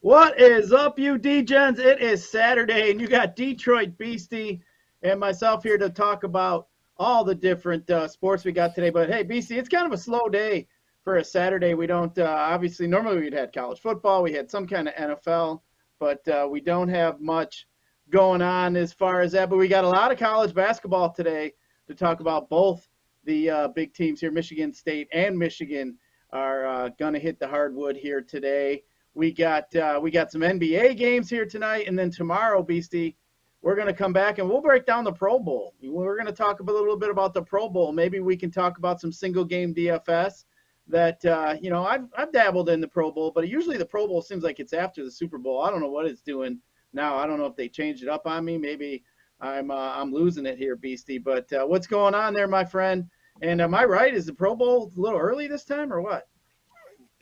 What is up, you D-Gens? It is Saturday, and you got Detroit Beastie and myself here to talk about all the different sports we got today. But, hey, Beastie, it's kind of a slow day for a Saturday. We don't obviously, normally we'd had college football. We had some kind of NFL, but we don't have much going on as far as that. But we got a lot of college basketball today to talk about. Both the big teams here, Michigan State and Michigan, are going to hit the hardwood here today. We got some NBA games here tonight, and then tomorrow, Beastie, we're going to come back and we'll break down the Pro Bowl. We're going to talk a little bit about the Pro Bowl. Maybe we can talk about some single game DFS that I've dabbled in the Pro Bowl, but usually the Pro Bowl seems like it's after the Super Bowl. I don't know what it's doing now. I don't know if they changed it up on me. Maybe I'm losing it here, Beastie. But what's going on there, my friend? And am I right? Is the Pro Bowl a little early this time or what?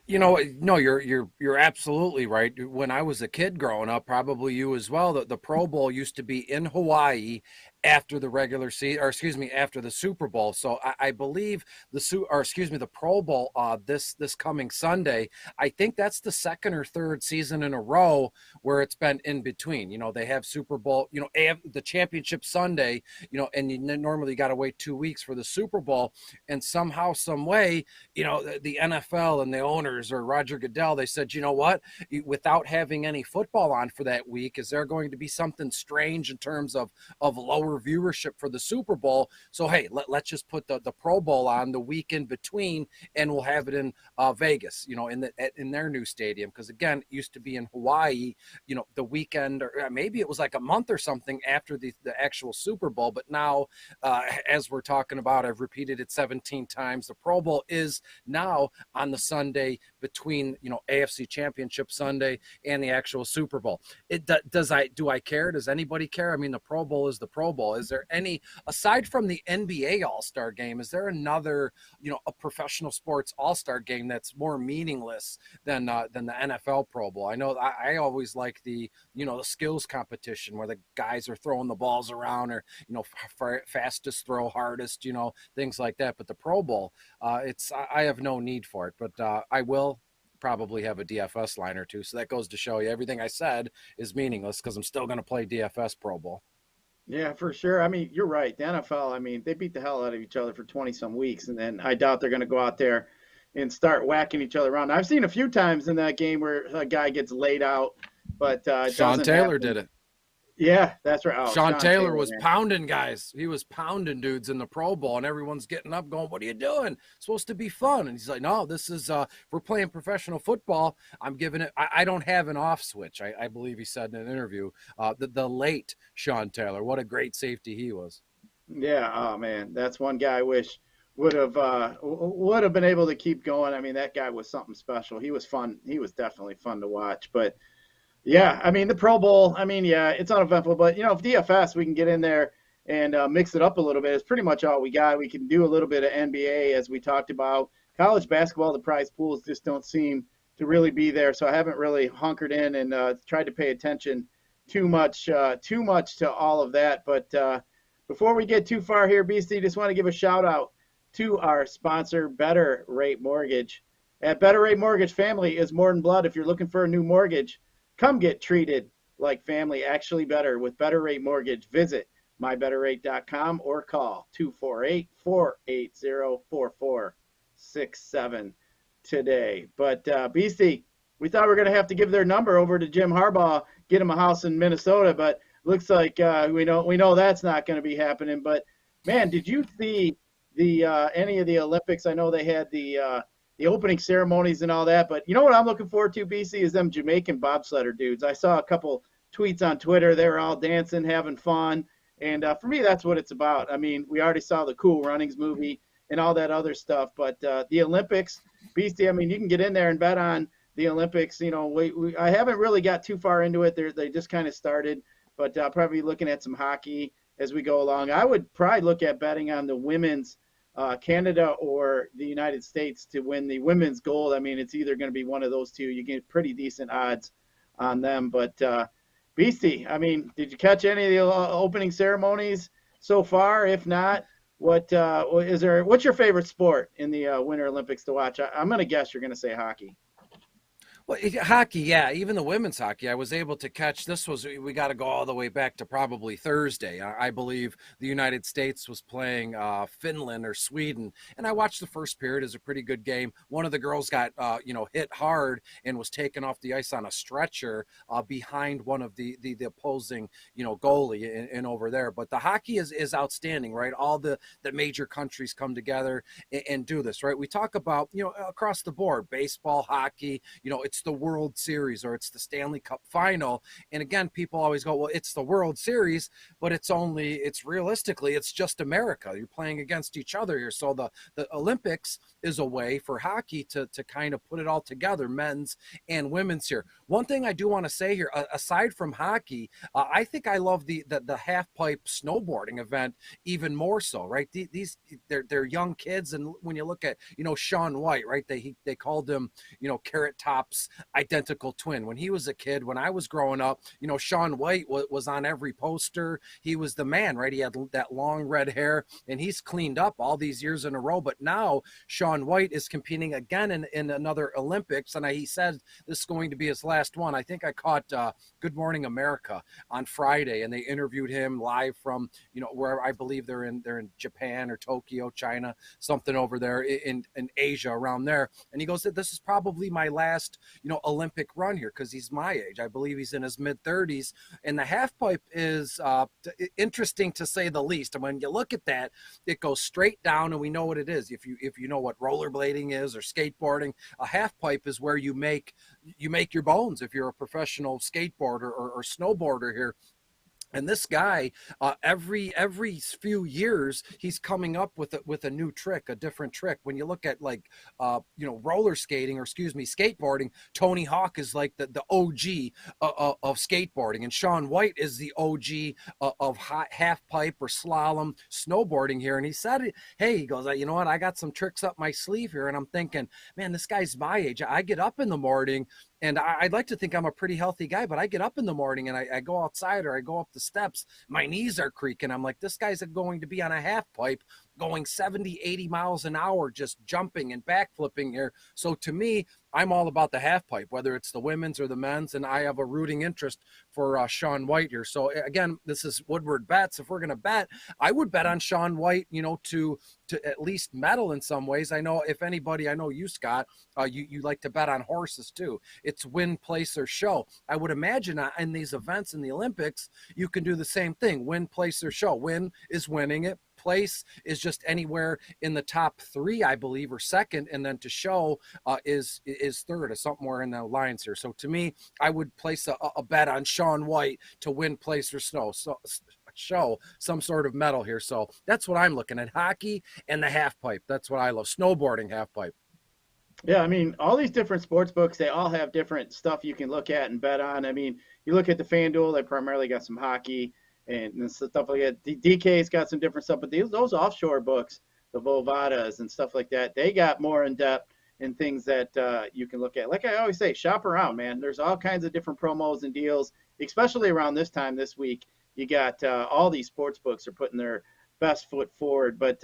No, you're absolutely right. When I was a kid growing up, probably you as well, the Pro Bowl used to be in Hawaii after the regular season, or after the Super Bowl. So I believe the Pro Bowl this coming Sunday. I think that's the second or third season in a row where it's been in between. They have Super Bowl, the championship Sunday, and you normally got to wait 2 weeks for the Super Bowl. And somehow, some way, the NFL and the owners or Roger Goodell, they said, you know what, without having any football on for that week, is there going to be something strange in terms of lower viewership for the Super Bowl? So hey, let's just put the Pro Bowl on the week in between, and we'll have it in Vegas, in their new stadium, because again, it used to be in Hawaii, the weekend, or maybe it was like a month or something after the actual Super Bowl. But now, as we're talking about, I've repeated it 17 times, the Pro Bowl is now on the Sunday between AFC Championship Sunday and the actual Super Bowl. Do I care? Does anybody care? I mean, the Pro Bowl is the Pro Bowl. Is there any, aside from the NBA All-Star Game, is there another a professional sports All-Star Game that's more meaningless than the NFL Pro Bowl? I know I always like the the skills competition where the guys are throwing the balls around, or fastest throw, hardest, things like that. But the Pro Bowl, I have no need for it, but I will probably have a DFS line or two. So that goes to show you everything I said is meaningless, because I'm still going to play DFS Pro Bowl. Yeah, for sure. I mean, you're right. The NFL, I mean, they beat the hell out of each other for 20-some weeks, and then I doubt they're going to go out there and start whacking each other around. I've seen a few times in that game where a guy gets laid out, but Sean Taylor did it. Yeah, that's right. Oh, Sean Taylor was pounding guys. He was pounding dudes in the Pro Bowl, and everyone's getting up going, "What are you doing? It's supposed to be fun." And he's like, "No, this is we're playing professional football. I'm giving it. I don't have an off switch." I believe he said in an interview. The late Sean Taylor, what a great safety he was. Yeah. Oh man, that's one guy I wish would have been able to keep going. I mean, that guy was something special. He was fun. He was definitely fun to watch, but. Yeah, I mean, the Pro Bowl, I mean, yeah, it's uneventful, but, if DFS, we can get in there and mix it up a little bit. It's pretty much all we got. We can do a little bit of NBA, as we talked about. College basketball, the prize pools just don't seem to really be there, so I haven't really hunkered in and tried to pay attention too much to all of that. But before we get too far here, Beastie, just want to give a shout-out to our sponsor, Better Rate Mortgage. At Better Rate Mortgage, family is more than blood. If you're looking for a new mortgage, come get treated like family, actually better with Better Rate Mortgage. Visit mybetterrate.com or call 248-480-4467 today. But Beastie, we thought we were going to have to give their number over to Jim Harbaugh, get him a house in Minnesota, but looks like we know that's not going to be happening. But man, did you see the any of the Olympics? I know they had the opening ceremonies and all that. But you know what I'm looking forward to, BC, is them Jamaican bobsledder dudes. I saw a couple tweets on Twitter. They were all dancing, having fun. And for me, that's what it's about. I mean, we already saw the Cool Runnings movie and all that other stuff. But the Olympics, BC, I mean, you can get in there and bet on the Olympics. I haven't really got too far into it. They just kind of started. But probably looking at some hockey as we go along. I would probably look at betting on the women's Canada or the United States to win the women's gold. I mean, it's either going to be one of those two. You get pretty decent odds on them. But Beastie, I mean, did you catch any of the opening ceremonies so far? If not, what's your favorite sport in the Winter Olympics to watch? I'm going to guess you're going to say hockey. Well, hockey, yeah, even the women's hockey, I was able to catch. We got to go all the way back to probably Thursday. I believe the United States was playing Finland or Sweden, and I watched the first period. It was a pretty good game. One of the girls got, hit hard and was taken off the ice on a stretcher behind one of the opposing, goalie and over there. But the hockey is outstanding, right? All the major countries come together and do this, right? We talk about, across the board, baseball, hockey, it's the World Series or it's the Stanley Cup final. And again, people always go, well, it's the World Series, but it's realistically, it's just America. You're playing against each other here. So the Olympics is a way for hockey to kind of put it all together, men's and women's here. One thing I do want to say here, aside from hockey, I think I love the half pipe snowboarding event even more so, right? They're young kids. And when you look at, Shaun White, right? They called him, Carrot Top's identical twin. When he was a kid, when I was growing up, Shaun White was on every poster. He was the man, right? He had that long red hair, and he's cleaned up all these years in a row. But now Shaun White is competing again in another Olympics, and he said this is going to be his last one. I think I caught Good Morning America on Friday, and they interviewed him live from, where I believe they're in Japan or Tokyo, China, something over there in Asia, around there. And he goes, this is probably my last, Olympic run here, because he's my age. I believe he's in his mid-30s. And the half pipe is interesting to say the least. And when you look at that, it goes straight down, and we know what it is. If you know what rollerblading is or skateboarding, a half pipe is where you make your bones if you're a professional skateboarder or snowboarder here. And this guy, every few years, he's coming up with a new trick, a different trick. When you look at roller skating, or skateboarding, Tony Hawk is like the OG of skateboarding, and Shaun White is the OG of half pipe or slalom snowboarding here. And he said, "Hey," he goes, "You know what? I got some tricks up my sleeve here." And I'm thinking, man, this guy's my age. I get up in the morning. And I'd like to think I'm a pretty healthy guy, but I get up in the morning and I go outside or I go up the steps. My knees are creaking. I'm like, this guy's going to be on a half pipe going 70, 80 miles an hour, just jumping and backflipping here. So to me, I'm all about the half pipe, whether it's the women's or the men's, and I have a rooting interest for Shaun White here. So again, this is Woodward bets. If we're going to bet, I would bet on Shaun White, to at least medal in some ways. I know if anybody, I know you, Scott, you like to bet on horses too. It's win, place, or show. I would imagine in these events in the Olympics, you can do the same thing: win, place, or show. Win is winning it. Place is just anywhere in the top three, I believe, or second, and then to show is third, or somewhere in the lines here. So to me, I would place a bet on Shaun White to win, place, or show some sort of medal here. So that's what I'm looking at: hockey and the half pipe. That's what I love. Snowboarding, half pipe. Yeah, I mean, all these different sports books, they all have different stuff you can look at and bet on. I mean, you look at the FanDuel, they primarily got some hockey and stuff like that. DK's got some different stuff, but those offshore books, the Vovadas and stuff like that, they got more in depth and things that you can look at. Like I always say, shop around, man. There's all kinds of different promos and deals, especially around this time this week. You got all these sports books are putting their best foot forward. But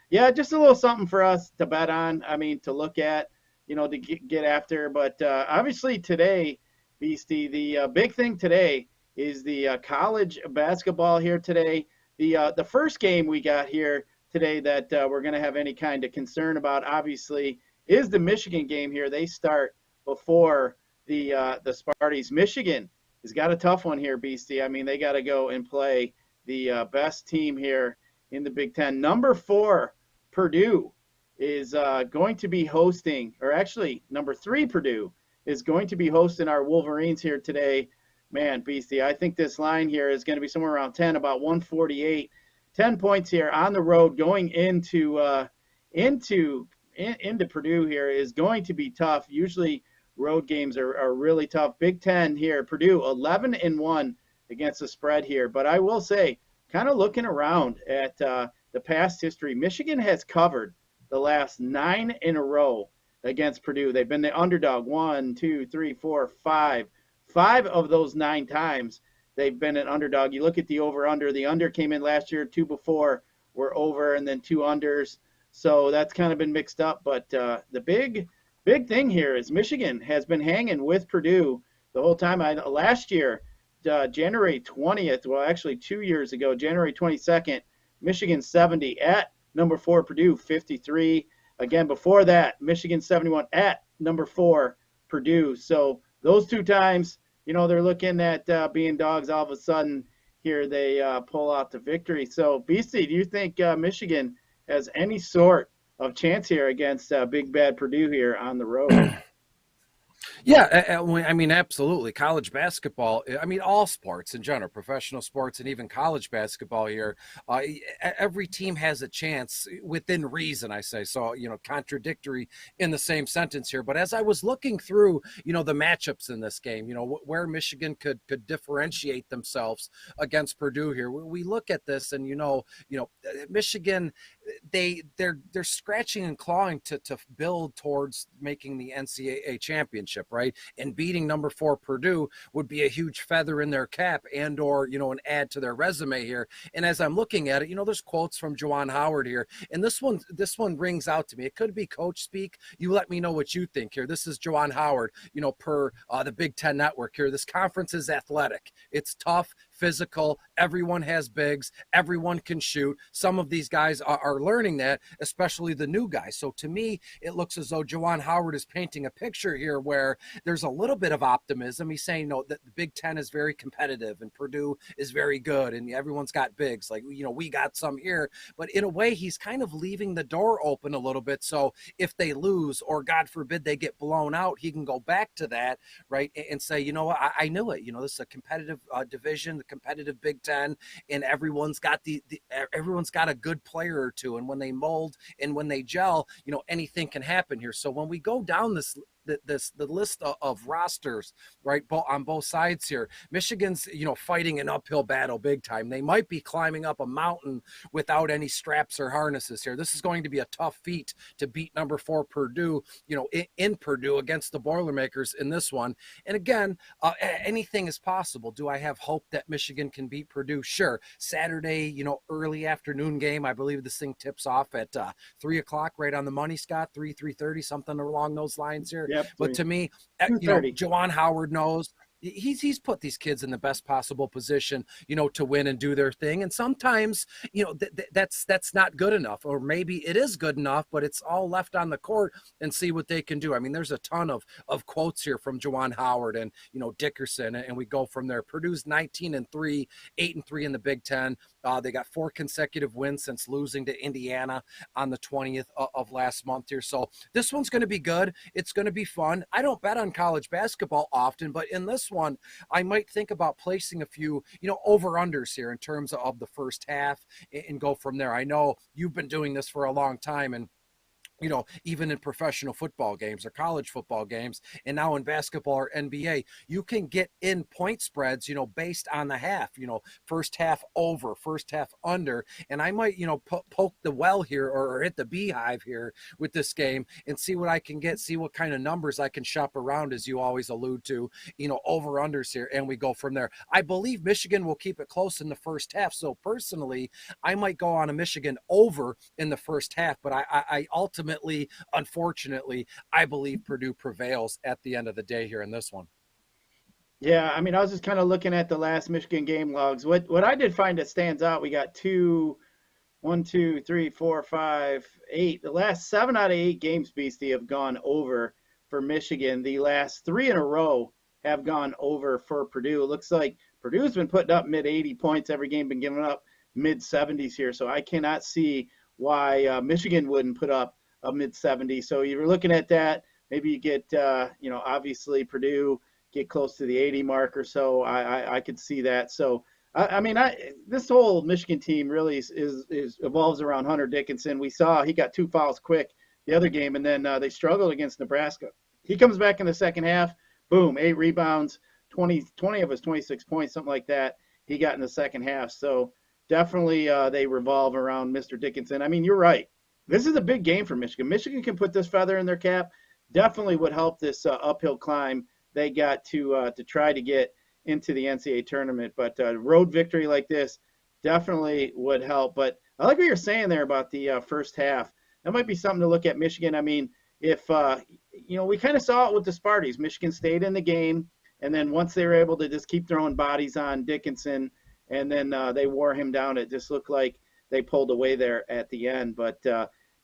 yeah, just a little something for us to bet on. I mean, to look at, to get after. But obviously today, Beastie, the big thing today is the college basketball here today. The first game we got here today that we're going to have any kind of concern about, obviously, is the Michigan game here. They start before the Spartans. Michigan has got a tough one here, Beastie. I mean, they got to go and play the best team here in the Big Ten. Number 4, Purdue, is going to be hosting, or actually number 3, Purdue, is going to be hosting our Wolverines here today. Man, Beastie, I think this line here is going to be somewhere around 10, about 148. 10 points here on the road going into Purdue here is going to be tough. Usually road games are really tough. Big Ten here, Purdue 11-1 against the spread here. But I will say, kind of looking around at the past history, Michigan has covered the last 9 in a row against Purdue. They've been the underdog 1, 2, 3, 4, 5. 5 of those 9 times they've been an underdog. You look at the over-under. The under came in last year, 2 before were over, and then 2 unders. So that's kind of been mixed up. But the big big thing here is Michigan has been hanging with Purdue the whole time. Last year, January 20th, well, actually 2 years ago, January 22nd, Michigan 70 at number 4 Purdue 53. Again, before that, Michigan 71 at number 4 Purdue. So those two times, they're looking at being dogs. All of a sudden, here they pull out the victory. So, Beastie, do you think Michigan has any sort of chance here against big bad Purdue here on the road? Yeah, I mean, absolutely. College basketball, I mean, all sports in general, professional sports, and even college basketball here, every team has a chance within reason, I say. So, contradictory in the same sentence here. But as I was looking through, the matchups in this game, where Michigan could differentiate themselves against Purdue here, we look at this and, Michigan, they're scratching and clawing to build towards making the NCAA championship, right? And beating number 4 Purdue would be a huge feather in their cap and or an add to their resume here. And as I'm looking at it, there's quotes from Juwan Howard here, and this one rings out to me. It could be coach speak. You let me know what you think here. This is Juwan Howard, per the Big Ten Network here. This conference is athletic. It's tough, physical. Everyone has bigs. Everyone can shoot. Some of these guys are learning that, especially the new guys. So to me, it looks as though Juwan Howard is painting a picture here where there's a little bit of optimism. He's saying, no, that the Big Ten is very competitive and Purdue is very good and everyone's got bigs. Like, we got some here. But in a way, he's kind of leaving the door open a little bit. So if they lose or God forbid they get blown out, he can go back to that, right, and say, what, I knew it. This is a competitive division, the competitive Big Ten, and everyone's got everyone's got a good player or two. And when they mold and when they gel, anything can happen here. So when we go down the list of rosters, right, on both sides here, Michigan's fighting an uphill battle big time. They might be climbing up a mountain without any straps or harnesses here. This is going to be a tough feat to beat number 4 Purdue, in Purdue against the Boilermakers in this one. And again, anything is possible. Do I have hope that Michigan can beat Purdue? Sure. Saturday, early afternoon game. I believe this thing tips off at 3:00, right on the money, Scott. 3:30, something along those lines here. Yep, but to me, Juwan Howard knows he's put these kids in the best possible position, to win and do their thing. And sometimes, that's not good enough, or maybe it is good enough, but it's all left on the court and see what they can do. I mean, there's a ton of quotes here from Juwan Howard and, Dickerson, and we go from there. Purdue's 19-3, 8-3 in the Big Ten. They got 4 consecutive wins since losing to Indiana on the 20th of last month here. So this one's going to be good. It's going to be fun. I don't bet on college basketball often, but in this one, I might think about placing a few, over-unders here in terms of the first half and go from there. I know you've been doing this for a long time, and even in professional football games or college football games, and now in basketball or NBA, you can get in point spreads, based on the half, first half over, first half under. And I might, poke the well here or hit the beehive here with this game and see what I can get, see what kind of numbers I can shop around, as you always allude to, over unders here. And we go from there. I believe Michigan will keep it close in the first half. So personally, I might go on a Michigan over in the first half, but I ultimately, unfortunately, I believe Purdue prevails at the end of the day here in this one. Yeah, I mean, I was just kind of looking at the last Michigan game logs. What I did find that stands out, we got 1, 2, 3, 4, 5, 8. The last 7 out of 8 games, Beastie, have gone over for Michigan. The last 3 in a row have gone over for Purdue. It looks like Purdue's been putting up mid-80 points every game, been giving up mid-70s here. So I cannot see why Michigan wouldn't put up a mid-70s. So you're looking at that. Maybe you get, obviously Purdue get close to the 80 mark or so. I could see that. So this whole Michigan team really is evolves around Hunter Dickinson. We saw he got 2 fouls quick the other game, and then they struggled against Nebraska. He comes back in the second half, boom, 8 rebounds, 20 of his 26 points, something like that. He got in the second half. So definitely they revolve around Mr. Dickinson. I mean, you're right. This is a big game for Michigan. Michigan can put this feather in their cap. Definitely would help this uphill climb they got to try to get into the NCAA tournament. But road victory like this definitely would help. But I like what you're saying there about the first half. That might be something to look at Michigan. I mean, if we kind of saw it with the Spartans. Michigan stayed in the game, and then once they were able to just keep throwing bodies on Dickinson, and then they wore him down, it just looked like they pulled away there at the end. But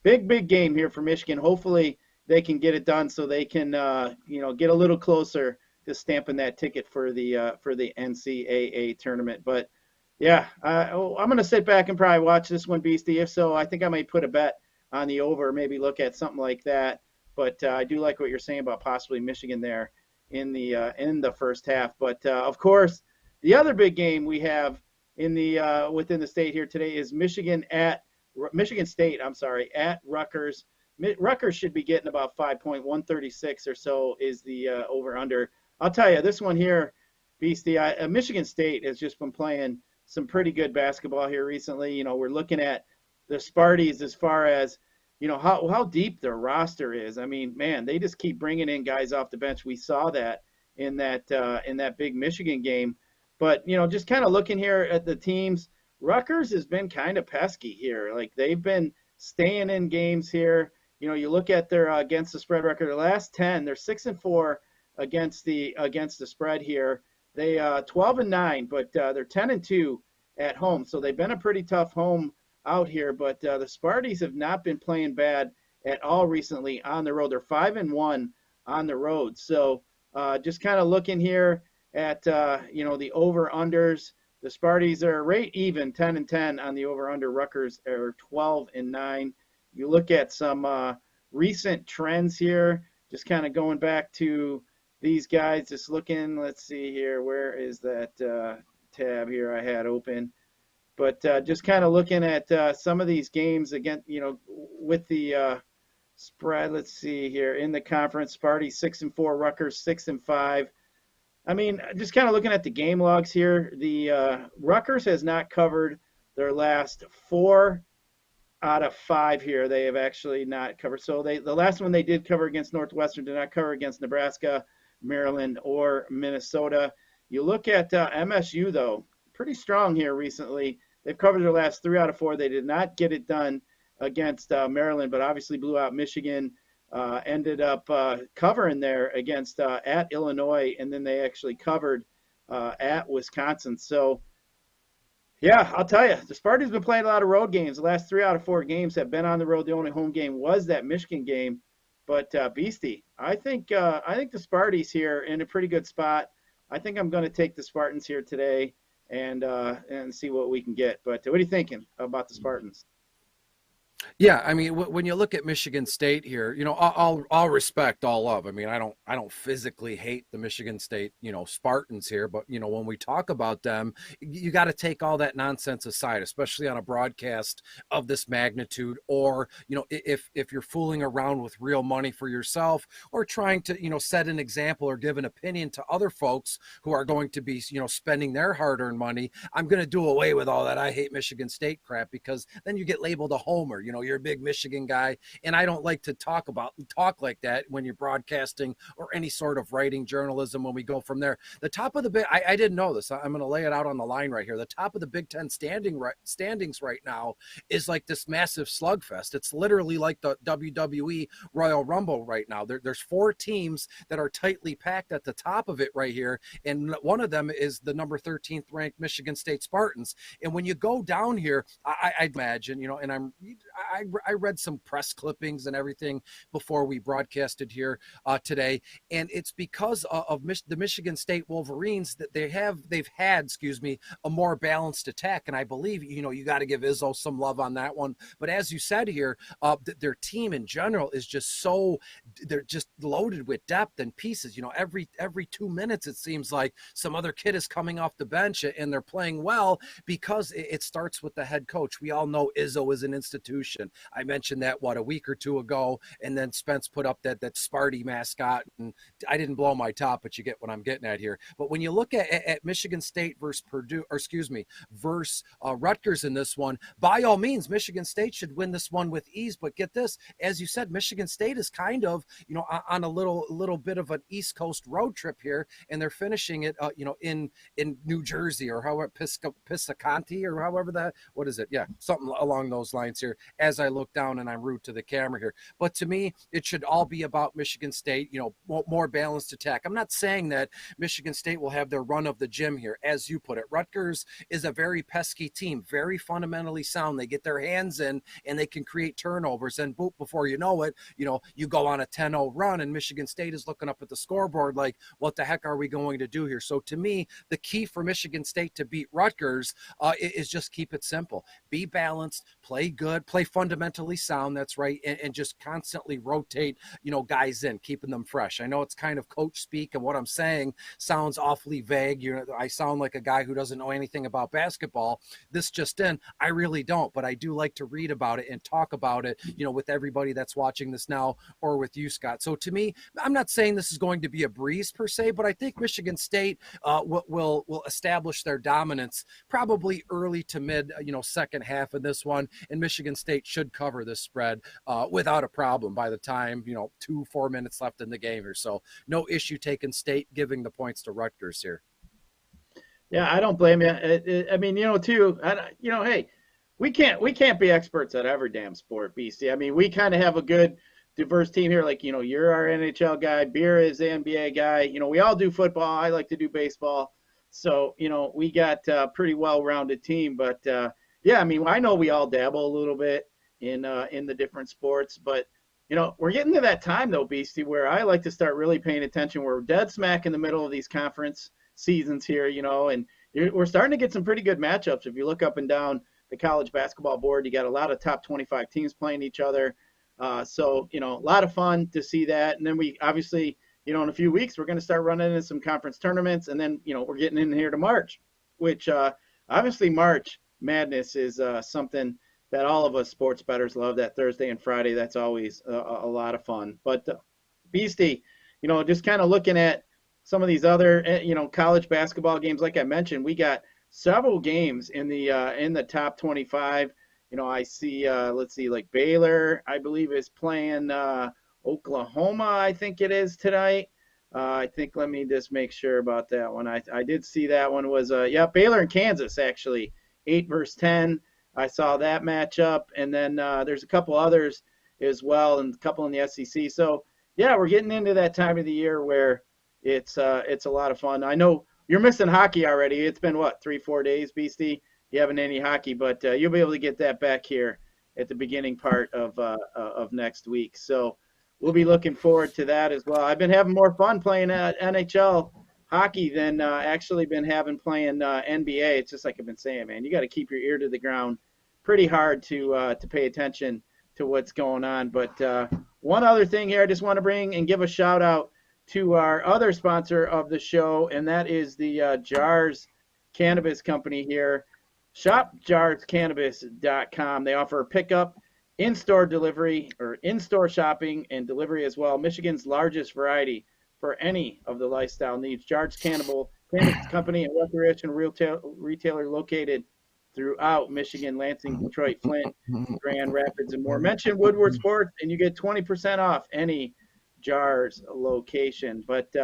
big game here for Michigan. Hopefully they can get it done so they can get a little closer to stamping that ticket for the NCAA tournament. But yeah, I'm going to sit back and probably watch this one, Beastie. If so, I think I might put a bet on the over, maybe look at something like that. But I do like what you're saying about possibly Michigan there in the first half. But of course, the other big game we have in the within the state here today is Michigan State. I'm sorry, at Rutgers. Rutgers should be getting about 5.136 or so is the over under. I'll tell you, this one here, Beastie, Michigan State has just been playing some pretty good basketball here recently. We're looking at the Spartans as far as, how deep their roster is. I mean, man, they just keep bringing in guys off the bench. We saw that in that big Michigan game. But, just kind of looking here at the teams, Rutgers has been kind of pesky here. Like, they've been staying in games here. You look at their against the spread record, the last 10, they're 6-4 against the spread here. They 12-9, but they're 10-2 at home. So they've been a pretty tough home out here. But the Spartans have not been playing bad at all recently on the road. They're 5-1 on the road. So just kind of looking here at the over unders. The Spartans are right even 10-10 on the over under. Rutgers are 12-9. You look at some recent trends here. Just kind of going back to these guys, just looking, let's see here, where is that tab here I had open? But just kind of looking at some of these games again, with the spread. Let's see here in the conference, Sparty 6-4, Rutgers 6-5. I mean, just kind of looking at the game logs here, the Rutgers has not covered their last 4 out of 5 here. They have actually not covered. So the last one they did cover against Northwestern, did not cover against Nebraska, Maryland, or Minnesota. You look at MSU, though, pretty strong here recently. They've covered their last 3 out of 4. They did not get it done against Maryland, but obviously blew out Michigan, ended up covering there against at Illinois, and then they actually covered at Wisconsin. So, yeah, I'll tell you, the Spartans been playing a lot of road games. The last 3 out of 4 games have been on the road. The only home game was that Michigan game. But Beastie, I think the Spartans here in a pretty good spot. I think I'm going to take the Spartans here today and see what we can get. But what are you thinking about the Spartans? Yeah, I mean, when you look at Michigan State here, I'll respect all love. I mean, I don't physically hate the Michigan State, Spartans here, but when we talk about them, you got to take all that nonsense aside, especially on a broadcast of this magnitude, or if you're fooling around with real money for yourself, or trying to set an example or give an opinion to other folks who are going to be spending their hard-earned money. I'm going to do away with all that I hate Michigan State crap, because then you get labeled a homer. You're a big Michigan guy, and I don't like to talk like that when you're broadcasting or any sort of writing journalism. When we go from there, the top of the I didn't know this. I'm going to lay it out on the line right here. The top of the Big Ten standings right now is like this massive slugfest. It's literally like the WWE Royal Rumble right now. There's 4 teams that are tightly packed at the top of it right here, and one of them is the number 13th ranked Michigan State Spartans. And when you go down here, I'd imagine, and I read some press clippings and everything before we broadcasted here today, and it's because of the Michigan State Wolverines that they've had a more balanced attack. And I believe you got to give Izzo some love on that one. But as you said here, their team in general is just they're just loaded with depth and pieces. Every 2 minutes it seems like some other kid is coming off the bench, and they're playing well because it starts with the head coach. We all know Izzo is an institution. I mentioned that a week or 2 ago, and then Spence put up that Sparty mascot, and I didn't blow my top, but you get what I'm getting at here. But when you look at Michigan State versus Rutgers in this one, by all means, Michigan State should win this one with ease. But get this, as you said, Michigan State is kind of on a little bit of an East Coast road trip here, and they're finishing it in New Jersey, or however Piscataway, or however that, what is it? Yeah, something along those lines here. as I look down and I'm rude to the camera here. But to me, it should all be about Michigan State, more balanced attack. I'm not saying that Michigan State will have their run of the gym here, as you put it. Rutgers is a very pesky team, very fundamentally sound. They get their hands in and they can create turnovers. And boop, before you know it, you go on a 10-0 run and Michigan State is looking up at the scoreboard like, what the heck are we going to do here? So to me, the key for Michigan State to beat Rutgers is just keep it simple. Be balanced, play good, play fundamentally sound. That's right. And just constantly rotate, guys in, keeping them fresh. I know it's kind of coach speak, and what I'm saying sounds awfully vague. I sound like a guy who doesn't know anything about basketball. This just in, I really don't, but I do like to read about it and talk about it, with everybody that's watching this now or with you, Scott. So to me, I'm not saying this is going to be a breeze per se, but I think Michigan State will establish their dominance probably early to mid, second half of this one, and Michigan State should cover this spread without a problem by the time 2-4 minutes left in the game here. So no issue taking State giving the points to Rutgers here. Yeah, I don't blame you. I mean, hey, we can't be experts at every damn sport, Beastie. I mean, we kind of have a good diverse team here. Like, you're our NHL guy, Beer is the NBA guy. We all do football. I like to do baseball. So, we got a pretty well-rounded team. But, yeah, I mean, I know we all dabble a little bit in the different sports. But, we're getting to that time, though, Beastie, where I like to start really paying attention. We're dead smack in the middle of these conference seasons here, and we're starting to get some pretty good matchups. If you look up and down the college basketball board, you got a lot of top 25 teams playing each other. So, a lot of fun to see that. And then we obviously, in a few weeks, we're going to start running into some conference tournaments. And then, we're getting in here to March, which obviously March Madness is something that all of us sports bettors love. That Thursday and Friday, that's always a lot of fun. But Beastie, just kind of looking at some of these other, college basketball games, like I mentioned, we got several games in the top 25. I see, let's see, like Baylor, I believe, is playing Oklahoma, I think it is tonight. I think, let me just make sure about that one. I did see that one was, Baylor and Kansas, actually, 8 versus 10. I saw that matchup. And then there's a couple others as well, and a couple in the SEC. So, yeah, we're getting into that time of the year where it's a lot of fun. I know you're missing hockey already. It's been, 3-4 days, Beastie? You haven't any hockey, but you'll be able to get that back here at the beginning part of next week. So we'll be looking forward to that as well. I've been having more fun playing NHL hockey than actually been having playing NBA. It's just like I've been saying, man, you got to keep your ear to the ground pretty hard to pay attention to what's going on. But one other thing here, I just want to bring and give a shout out to our other sponsor of the show, and that is the Jars Cannabis Company here. Shop jarscannabis.com. They offer pickup, in-store delivery, or in-store shopping and delivery as well. Michigan's largest variety for any of the lifestyle needs. Jars Cannabis Company, a recreational retailer located throughout Michigan, Lansing, Detroit, Flint, Grand Rapids, and more. Mention Woodward Sports, and you get 20% off any Jars location. But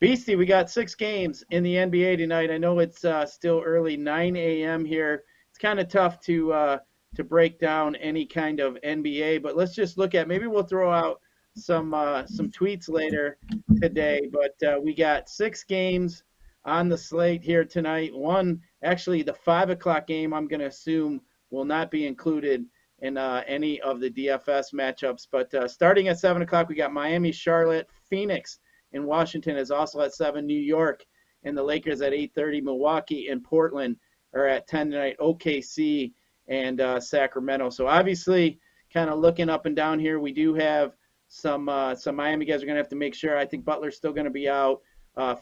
Beastie, we got 6 games in the NBA tonight. I know it's still early, 9 a.m. here. It's kind of tough to break down any kind of NBA, but let's just look at, maybe we'll throw out some tweets later today. But we got 6 games on the slate here tonight. One, actually the 5 o'clock game, I'm going to assume will not be included in any of the DFS matchups. But starting at 7 o'clock, we got Miami, Charlotte, Phoenix, in Washington is also at 7. New York and the Lakers at 8:30. Milwaukee and Portland are at 10 tonight. OKC and Sacramento. So obviously, kind of looking up and down here, we do have some Miami guys. We're going to have to make sure. I think Butler's still going to be out.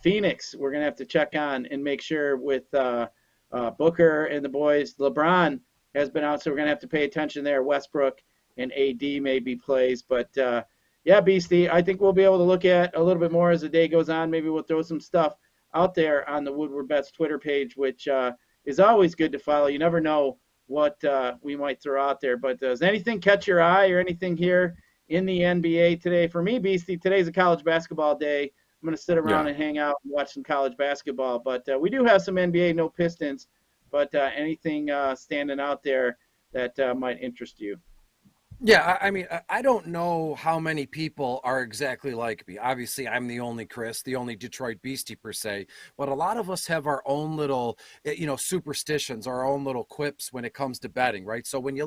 Phoenix, we're going to have to check on and make sure with Booker and the boys. LeBron has been out, so we're going to have to pay attention there. Westbrook and AD maybe plays, but yeah, Beastie, I think we'll be able to look at a little bit more as the day goes on. Maybe we'll throw some stuff out there on the Woodward Bets Twitter page, which is always good to follow. You never know what we might throw out there. But does anything catch your eye or anything here in the NBA today? For me, Beastie, today's a college basketball day. I'm going to sit around and hang out and watch some college basketball. But we do have some NBA, no Pistons. But anything standing out there that might interest you? Yeah, I mean, I don't know how many people are exactly like me. Obviously, I'm the only Chris, the only Detroit Beastie per se, but a lot of us have our own little, superstitions, our own little quips when it comes to betting, right? So when you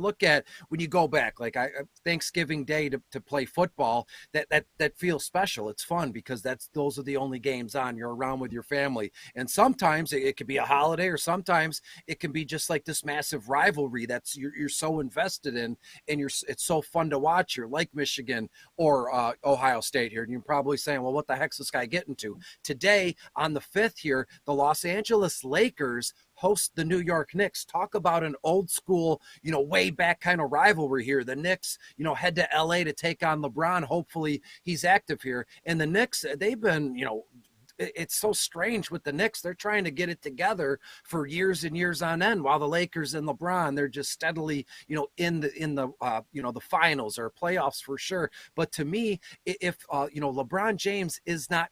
go back, like Thanksgiving Day to play football, that feels special. It's fun because those are the only games on. You're around with your family, and sometimes it could be a holiday, or sometimes it can be just like this massive rivalry that's you're so invested in, and it's so fun to watch here, like Michigan or Ohio State here. And you're probably saying, well, what the heck's this guy getting to? Today, on the 5th here, the Los Angeles Lakers host the New York Knicks. Talk about an old school, way back kind of rivalry here. The Knicks, head to LA to take on LeBron. Hopefully he's active here. And the Knicks, they've been, it's so strange with the Knicks. They're trying to get it together for years and years on end, while the Lakers and LeBron, they're just steadily, in the finals or playoffs for sure. But to me, if LeBron James is not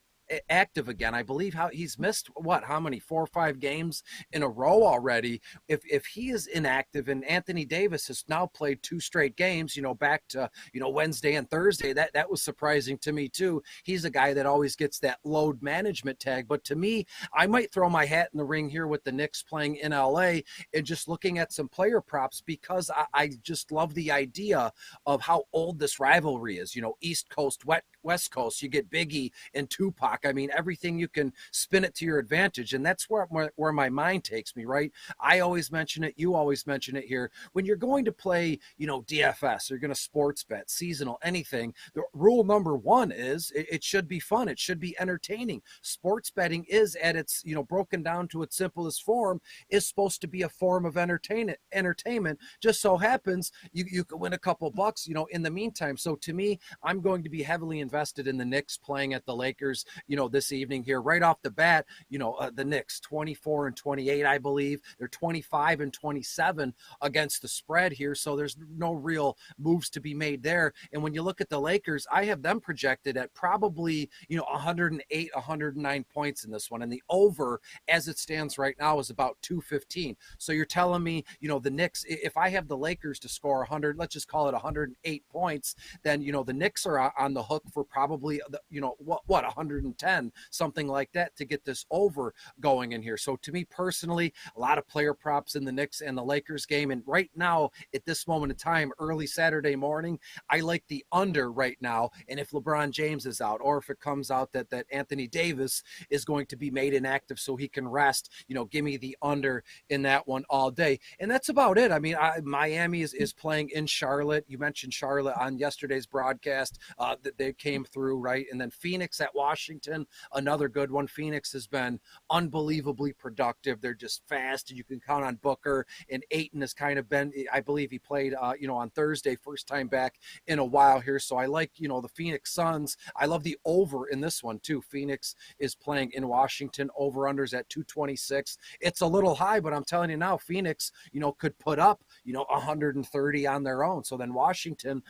active again, I believe he's missed how many 4 or 5 games in a row already. If he is inactive, and Anthony Davis has now played 2 straight games, back to Wednesday and Thursday, that was surprising to me too. He's a guy that always gets that load management tag. But to me, I might throw my hat in the ring here with the Knicks playing in LA and just looking at some player props, because I just love the idea of how old this rivalry is. East Coast, West Coast, you get Biggie and Tupac. I mean, everything, you can spin it to your advantage. And that's where my mind takes me, right? I always mention it. You always mention it here. When you're going to play, DFS, you're going to sports bet, seasonal, anything, the rule number 1 is it should be fun. It should be entertaining. Sports betting is, at its, broken down to its simplest form, is supposed to be a form of entertainment. Just so happens you could win a couple bucks, in the meantime. So to me, I'm going to be heavily invested in the Knicks playing at the Lakers, this evening here. Right off the bat, the Knicks 24-28, I believe. They're 25-27 against the spread here. So there's no real moves to be made there. And when you look at the Lakers, I have them projected at probably, 108, 109 points in this one. And the over, as it stands right now, is about 215. So you're telling me, the Knicks, if I have the Lakers to score 100, let's just call it 108 points, then, the Knicks are on the hook for probably, 110, something like that, to get this over going in here. So to me personally, a lot of player props in the Knicks and the Lakers game. And right now, at this moment in time, early Saturday morning, I like the under right now. And if LeBron James is out, or if it comes out that Anthony Davis is going to be made inactive so he can rest, give me the under in that one all day. And that's about it. I mean, Miami is playing in Charlotte. You mentioned Charlotte on yesterday's broadcast, that they came through, right? And then Phoenix at Washington, another good one. Phoenix has been unbelievably productive. They're just fast, and you can count on Booker. And Ayton has kind of been, I believe he played, on Thursday, first time back in a while here. So I like, the Phoenix Suns. I love the over in this one too. Phoenix is playing in Washington, over-unders at 226. It's a little high, but I'm telling you now, Phoenix, could put up, 130 on their own. So then Washington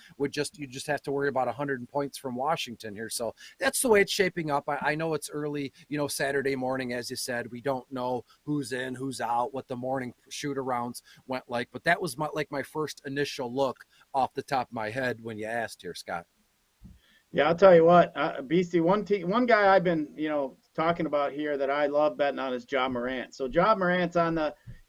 you just have to worry about 100 points from Washington here. So that's the way it's shaping up. I know it's early, Saturday morning, as you said. We don't know who's in, who's out, what the morning shoot-arounds went like. But that was my first initial look off the top of my head when you asked here, Scott. Yeah, I'll tell you what, Beastie, one guy I've been, talking about here that I love betting on is Ja Morant. So Ja Morant's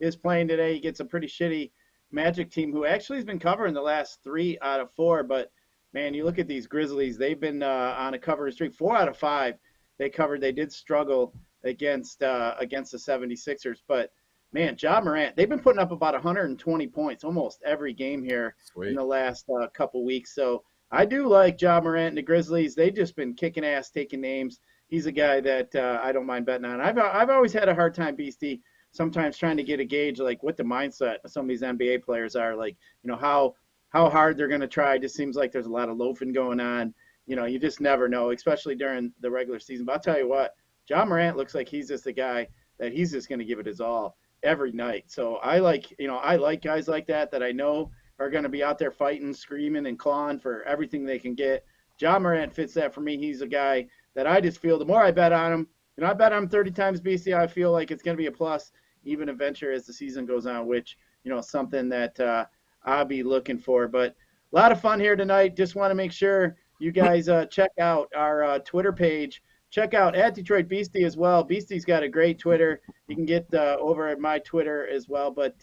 is playing today. He gets a pretty shitty Magic team who actually has been covering the last 3 out of 4. But man, you look at these Grizzlies; they've been on a covering streak. 4 out of 5 they covered. They did struggle against the 76ers, but man, Ja Morant, they've been putting up about 120 points almost every game here in the last couple weeks. So I do like Ja Morant and the Grizzlies. They've just been kicking ass, taking names. He's a guy that I don't mind betting on. I've always had a hard time, Beastie, sometimes trying to get a gauge like what the mindset of some of these NBA players are, like, how hard they're going to try. It just seems like there's a lot of loafing going on. You just never know, especially during the regular season. But I'll tell you what, Ja Morant looks like he's just a guy that he's just going to give it his all every night. So I like guys like that I know are going to be out there fighting, screaming, and clawing for everything they can get. Ja Morant fits that for me. He's a guy that I just feel the more I bet on him, I bet on him 30 times, BC, I feel like it's going to be a plus, even a venture as the season goes on, which, something that I'll be looking for. But a lot of fun here tonight. Just want to make sure you guys check out our Twitter page. Check out at Detroit Beastie as well. Beastie's got a great Twitter. You can get over at my Twitter as well. But,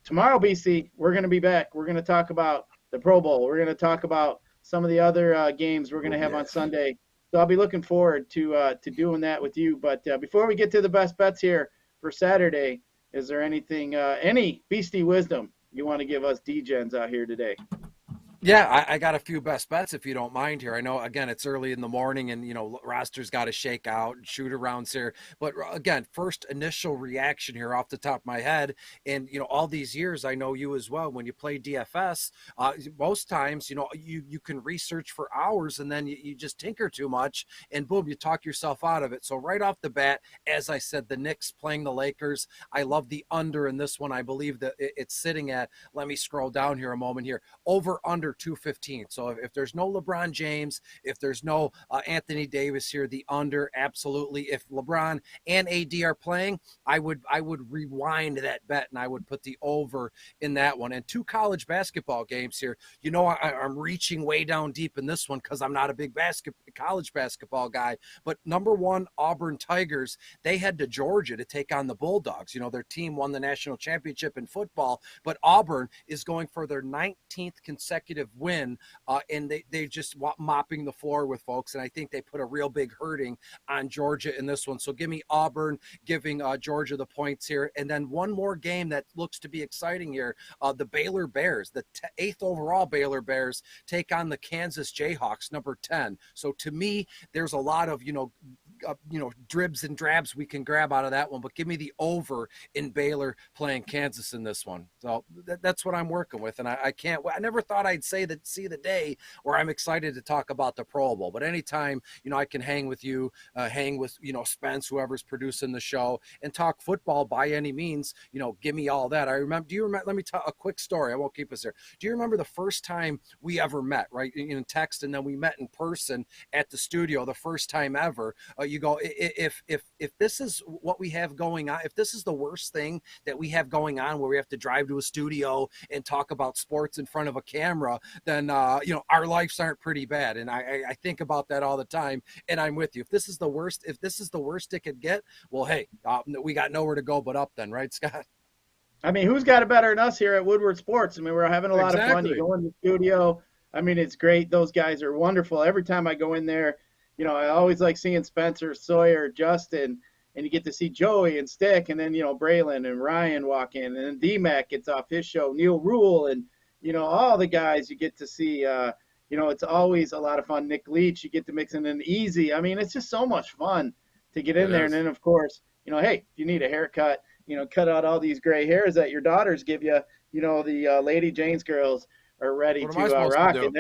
tomorrow, Beastie, we're going to be back. We're going to talk about the Pro Bowl. We're going to talk about some of the other games we're going to have on Sunday. So I'll be looking forward to doing that with you. But before we get to the best bets here for Saturday, is there anything, any Beastie wisdom you want to give us D-Gens out here today? Yeah, I got a few best bets if you don't mind here. I know, again, it's early in the morning and, roster's got to shake out and shoot arounds here. But again, first initial reaction here off the top of my head. And, all these years, I know you as well, when you play DFS, most times, you can research for hours and then you just tinker too much and boom, you talk yourself out of it. So right off the bat, as I said, the Knicks playing the Lakers, I love the under in this one. I believe that it's sitting at, let me scroll down here a moment here, over under 215. So if there's no LeBron James, if there's no Anthony Davis here, the under, absolutely. If LeBron and AD are playing, I would rewind that bet and I would put the over in that one. And 2 college basketball games here. I'm reaching way down deep in this one because I'm not a big college basketball guy. But number 1, Auburn Tigers, they head to Georgia to take on the Bulldogs. Their team won the national championship in football, but Auburn is going for their 19th consecutive win, and they just mopping the floor with folks, and I think they put a real big hurting on Georgia in this one. So give me Auburn giving Georgia the points here. And then one more game that looks to be exciting here, the Baylor Bears, the 8th overall Baylor Bears take on the Kansas Jayhawks, number 10. So to me, there's a lot of dribs and drabs we can grab out of that one, but give me the over in Baylor playing Kansas in this one. So that's what I'm working with, and I never thought I'd see the day where I'm excited to talk about the Pro Bowl, but anytime I can hang with you, hang with Spence, whoever's producing the show, and talk football by any means, give me all that. Let me tell a quick story. I won't keep us here. Do you remember the first time we ever met, right, in text, and then we met in person at the studio the first time ever? You go, if this is what we have going on, if this is the worst thing that we have going on where we have to drive to a studio and talk about sports in front of a camera, then our lives aren't pretty bad. And I think about that all the time, and I'm with you. If this is the worst it could get, well, hey, we got nowhere to go but up then, right, Scott? I mean, who's got it better than us here at Woodward Sports? I mean, we're having a lot of fun. You go in the studio. I mean, it's great. Those guys are wonderful. Every time I go in there, I always like seeing Spencer, Sawyer, Justin, and you get to see Joey and Stick, and then, Braylon and Ryan walk in, and then D-Mac gets off his show, Neil Rule, and, all the guys you get to see. It's always a lot of fun. Nick Leach, you get to mix in an Easy. I mean, it's just so much fun to get in there. And then, of course, hey, if you need a haircut, cut out all these gray hairs that your daughters give you, the Lady Jane's girls are ready to rock. And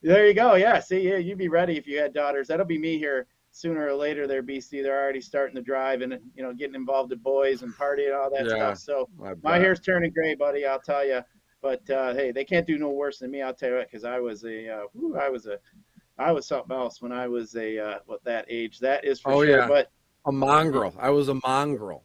there you go. Yeah, see, yeah, you'd be ready if you had daughters. That'll be me here sooner or later there, BC. They're already starting to drive and, getting involved with boys and party and all that stuff. So my hair's turning gray, buddy, I'll tell you. But, hey, they can't do no worse than me, I'll tell you what, because I was something else when I was that age. That is for sure. Yeah. But a mongrel. I was a mongrel.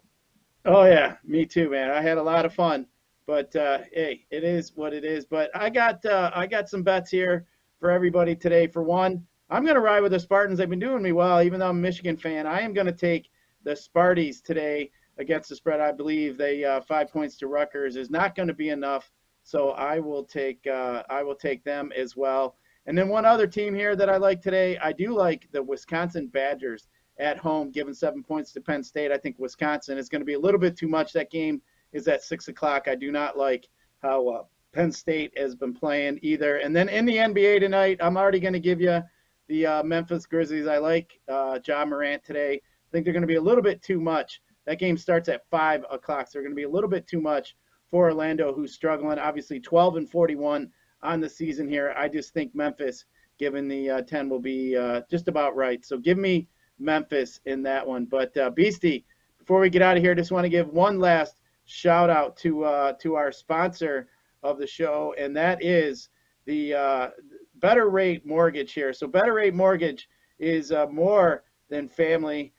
Oh, yeah, me too, man. I had a lot of fun. But, hey, it is what it is. But I got some bets here for everybody today. For one, I'm going to ride with the Spartans. They've been doing me well, even though I'm a Michigan fan. I am going to take the Sparties today against the spread. I believe they 5 points to Rutgers is not going to be enough. So I will take them as well. And then one other team here that I like today, I do like the Wisconsin Badgers at home, giving 7 points to Penn State. I think Wisconsin is going to be a little bit too much. That game is at 6 o'clock. I do not like how Penn State has been playing either. And then in the NBA tonight, I'm already going to give you the Memphis Grizzlies. I like Ja Morant today. I think they're going to be a little bit too much. That game starts at 5 o'clock, so they're going to be a little bit too much for Orlando, who's struggling. Obviously, 12-41 on the season here. I just think Memphis, given the 10, will be just about right. So give me Memphis in that one. But Beastie, before we get out of here, just want to give one last shout out to our sponsor of the show, and that is the Better Rate Mortgage here. So Better Rate Mortgage is more than family.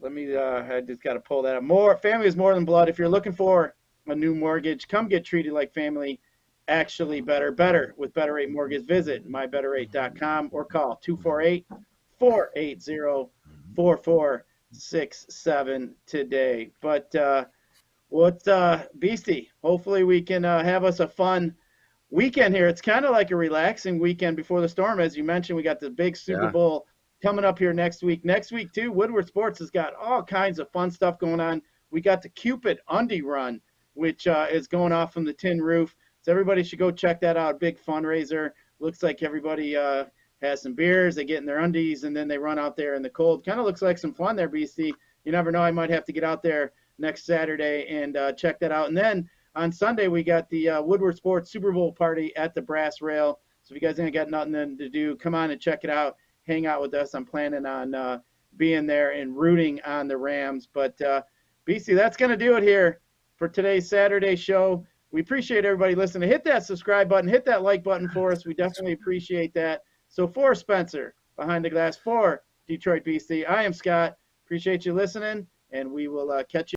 I just got to pull that up. Family is more than blood. If you're looking for a new mortgage, come get treated like family actually better with Better Rate Mortgage. Visit mybetterrate.com or call 248-480-4467 today. But Beastie, hopefully we can have us a fun weekend here. It's kind of like a relaxing weekend before the storm. As you mentioned, we got the big Super Bowl coming up here next week. Next week, too, Woodward Sports has got all kinds of fun stuff going on. We got the Cupid Undie Run, which is going off from the tin roof. So everybody should go check that out. Big fundraiser. Looks like everybody has some beers. They get in their undies, and then they run out there in the cold. Kind of looks like some fun there, BC. You never know. I might have to get out there next Saturday and check that out. And then on Sunday, we got the Woodward Sports Super Bowl party at the Brass Rail. So if you guys ain't got nothing to do, come on and check it out. Hang out with us. I'm planning on being there and rooting on the Rams. But, BC, that's going to do it here for today's Saturday show. We appreciate everybody listening. Hit that subscribe button. Hit that like button for us. We definitely appreciate that. So for Spencer, behind the glass, for Detroit BC, I am Scott. Appreciate you listening, and we will catch you.